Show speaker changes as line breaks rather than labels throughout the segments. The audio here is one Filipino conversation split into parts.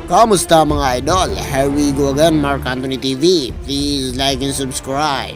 Kamusta mga idol? Here we go again, Mark Anthony TV. Please like and subscribe.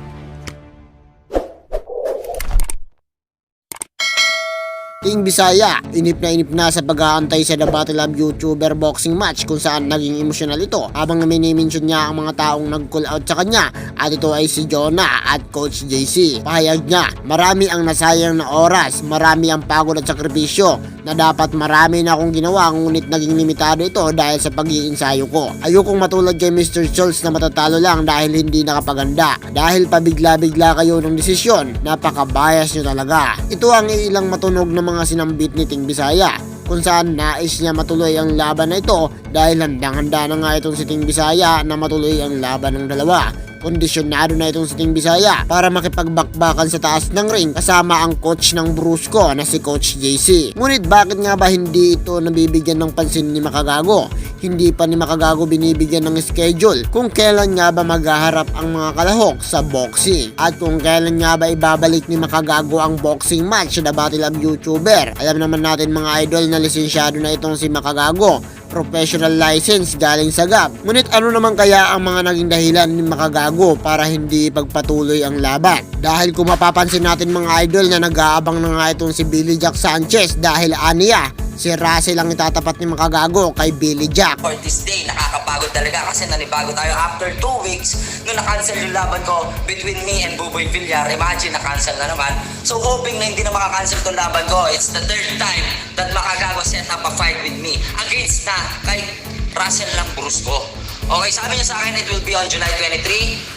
Team Bisaya, inip na sa pag-aantay sa The Battle of YouTuber boxing match kung saan naging emosyonal ito habang mini-mention niya ang mga taong nag-call out sa kanya at ito ay si Jonah at Coach JC. Pahayag niya, marami ang nasayang na oras, marami ang pagod at sakripisyo na dapat marami na akong ginawa ngunit naging limitado ito dahil sa pag-iinsayo ko. Ayokong matulad kay Mr. Schultz na matatalo lang dahil hindi nakapaganda. Dahil pabigla-bigla kayo ng desisyon, napaka-bias nyo talaga. Ito ang ilang matunog na mga sinambit ni Team Bisaya kung saan nais niya matuloy ang laban na ito dahil handang-handa na nga itong si Team Bisaya na matuloy ang laban ng dalawa. Kondisyonado na itong si Team Bisaya para makipagbakbakan sa taas ng ring kasama ang coach ng Brusco na si Coach JC. Ngunit bakit nga ba hindi ito nabibigyan ng pansin ni Makagago? Hindi pa ni Makagago binibigyan ng schedule kung kailan nga ba maghaharap ang mga kalahok sa boxing at kung kailan nga ba ibabalik ni Makagago ang boxing match sa The Battle of YouTuber. Alam naman natin mga idol na lisensyado na itong si Makagago, professional license galing sa GAP. Ngunit ano naman kaya ang mga naging dahilan ni Makagago para hindi ipagpatuloy ang laban? Dahil kung mapapansin natin mga idol na nag-aabang na nga itong si Billy Jack Sanchez dahil aniya, si Russell ang itatapat ni Makagago kay Billy Jack.
For this day, nakakapagod talaga kasi nanibago tayo after 2 weeks nung na-cancel yung laban ko between me and Buboy Villar. Imagine, na-cancel na naman. So hoping na hindi na maka-cancel itong laban ko. It's the third time that Makagago set up a fight with me against na kay Russell lang Brusco. Okay, sabi niya sa akin it will be on July 23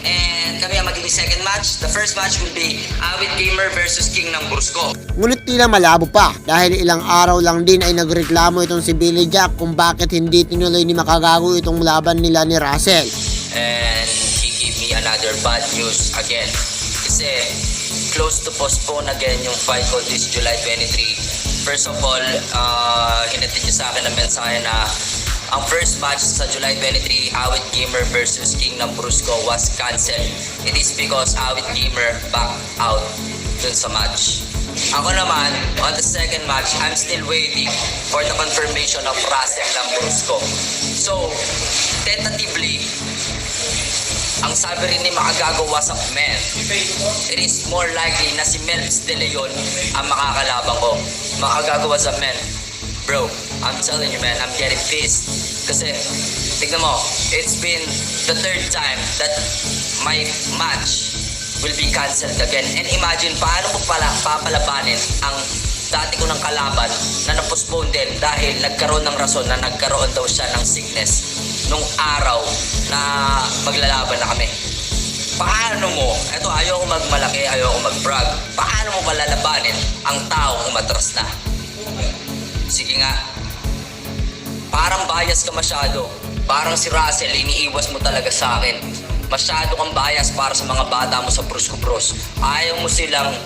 and kami ang magiging second match. The first match will be Awit Gamer versus King ng Brusco.
Ngunit tila malabo pa dahil ilang araw lang din ay nagreklamo itong si Billy Jack kung bakit hindi tinuloy ni Makagago itong laban nila ni Russell.
And he gave me another bad news again. Kasi close to postpone again yung fight ko this July 23. First of all, hinatid niya sa akin ang mensahe na ang first match sa July 23, Awit Gamer versus King ng Brusco was cancelled. It is because Awit Gamer backed out dun sa match. Ako naman, on the second match, I'm still waiting for the confirmation of Russell ng Brusco. So, tentatively, ang sabi rin ni Makagago was a man. It is more likely na si Melps De Leon ang makakalabang ko. Makagago was a man. Bro, I'm telling you man, I'm getting pissed. Kasi, tignan mo, it's been the third time that my match will be cancelled again. And imagine, paano mo pala papalabanin ang dati ko ng kalaban na na-postpone din dahil nagkaroon ng rason na nagkaroon daw siya ng sickness nung araw na maglalaban na kami. Paano mo, eto ayoko magmalaki, ayoko mag-brag, paano mo palalabanin ang taong umatras na? Sige nga, parang bias ka masyado. Parang si Russell, iniiwas mo talaga sa akin. Masyado kang bias para sa mga bata mo sa Brusco Bros. Ayaw mo silang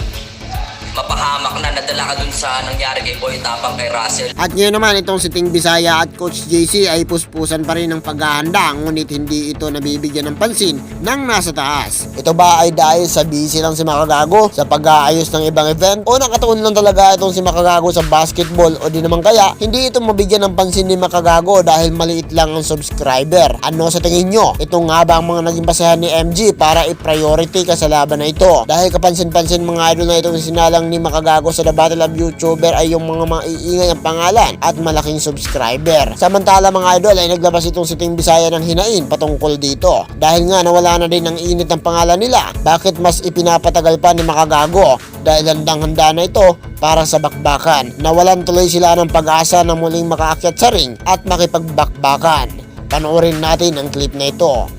mapahamak na nadala ka dun sa nangyari kay Boy Tapang kay Russell.
At ngayon naman itong si Team Bisaya at Coach JC ay puspusan pa rin ng paghahanda ngunit hindi ito nabibigyan ng pansin ng nasa taas. Ito ba ay dahil sa busy lang si Makagago sa pag-aayos ng ibang event o nakatuon lang talaga itong si Makagago sa basketball o di naman kaya hindi ito mabigyan ng pansin ni Makagago dahil maliit lang ang subscriber? Ano sa tingin nyo? Ito nga ba ang mga naging basehan ni MG para i-priority ka sa laban na ito? Dahil kapansin-pansin mga idol na itong sinalang ni Makagago sa The Battle of YouTuber ay yung mga maiingay ang pangalan at malaking subscriber. Samantala mga idol ay naglabas itong si Team Bisaya ng hinain patungkol dito. Dahil nga nawala na din ang init ng pangalan nila, bakit mas ipinapatagal pa ni Makagago? Dahil handang-handa na ito para sa bakbakan. Nawalan tuloy sila ng pag-asa na muling makaakyat sa ring at makipagbakbakan. Panoorin natin ang clip na ito.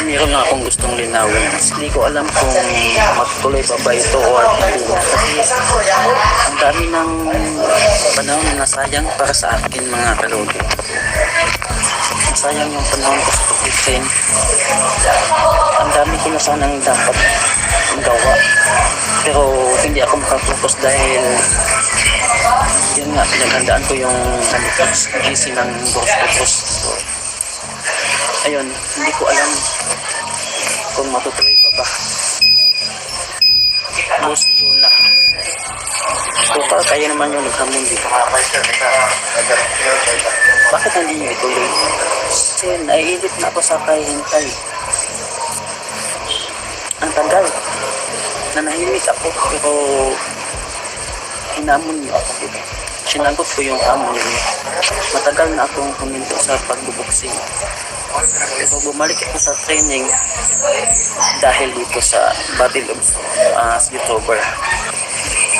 Meron nga akong gustong linawin. Hindi ko alam kung matutuloy pa ba ito o hindi na. Kasi ang dami ng panahon na nasayang para sa akin mga kalugit. Nasayang yung panahon ko sa pag-itin. Ang dami ko na sanang dapat gawa. Pero hindi ako makapokus dahil yun nga, pinaghandaan ko yung GC ng Brusco. Ayun, hindi ko alam kung matutuloy pa ba. Most June na. So, kaya naman yung naghamon dito. bakit hindi niyo ituloy? Kasi naiinip na ako sa kahihintay. Ang tagal. Nanahimik ako, pero hinamon niyo ako, diba? Sinagot ko yung hamon niyo. Matagal na akong huminto sa pagbubuksing. Pero bumalik ako sa training dahil dito sa Battle of YouTuber.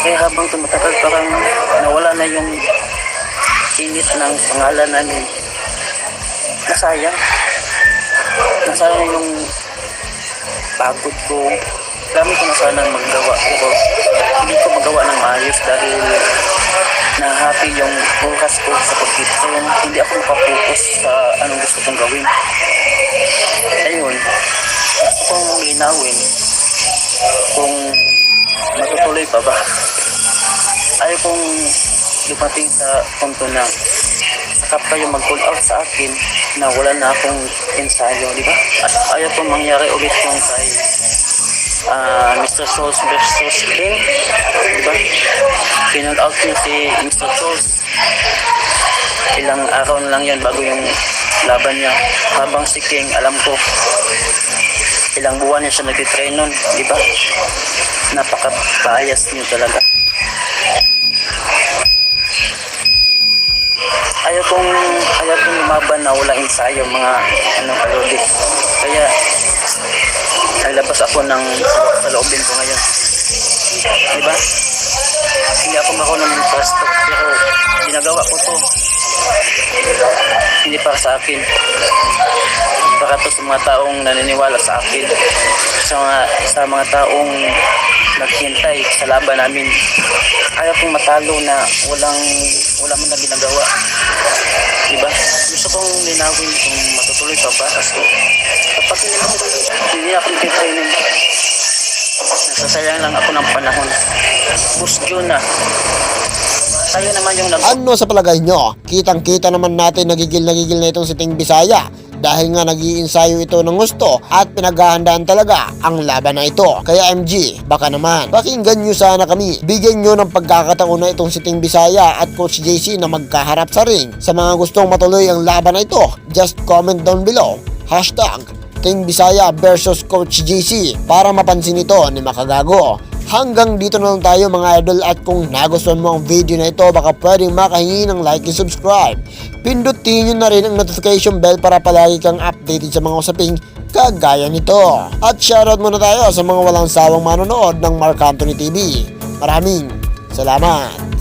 Kaya habang tumatagal, parang nawala na yung init ng pangalan namin. Nasayang yung pagod ko. Dami ko na sana maggawa, pero hindi ko magawa ng maayos dahil nahahapi yung oras ko sa pag-train. Hindi ako makapokus sa anong gusto kong gawin. Ayun, gusto kong linawin kung matutuloy pa ba. Ayaw kong dumating sa punto na sakap kayo mag-call out sa akin na wala na akong ensayo, di ba? At ayaw kong mangyari ulit yung kay Mr. Souls versus King, di ba? Pinag out niya si Mr. Souls. Ilang araw na lang yan bago yung laban niya. Habang si King, alam ko, ilang buwan niya siya nag-train nun, di ba? Napaka-bias niyo talaga. Ayaw kong lumaban na wala ensayo mga kalodi. Kaya naglabas ako ng saloobin ko ngayon. Diba? Hindi ako marunong ng fast talk, pero ginagawa ko to. Hindi para sa akin. Para to sa mga taong naniniwala sa akin. Sa mga taong naghintay sa laban namin. Ayaw kong matalo na wala mo na ginagawa. Diba? Gusto kong linawin kung matutuloy pa ba. Kasi kapag hindi ako nag-training, nasasayang lang ako ng panahon. Busjo na. Tayo naman yung
Ano sa palagay nyo? Kitang-kita naman natin nagigil na itong si Ting Bisaya dahil nga nag-iinsayo ito ng gusto at pinaghahandaan talaga ang laban na ito. Kaya MG, baka naman pakinggan nyo sana kami. Bigyan nyo ng pagkakataon na itong si Ting Bisaya at Coach JC na magkaharap sa ring. Sa mga gustong matuloy ang laban na ito, just comment down below. #Ting Bisaya versus Coach JC para mapansin ito ni Makagago. Hanggang dito na lang tayo mga idol, at kung nagustuhan mo ang video na ito, baka pwedeng makahingi ng like and subscribe. Pindutin nyo na rin ang notification bell para palagi kang updated sa mga usaping kagaya nito. At shoutout muna tayo sa mga walang sawang manonood ng Mark Anthony TV. Maraming salamat.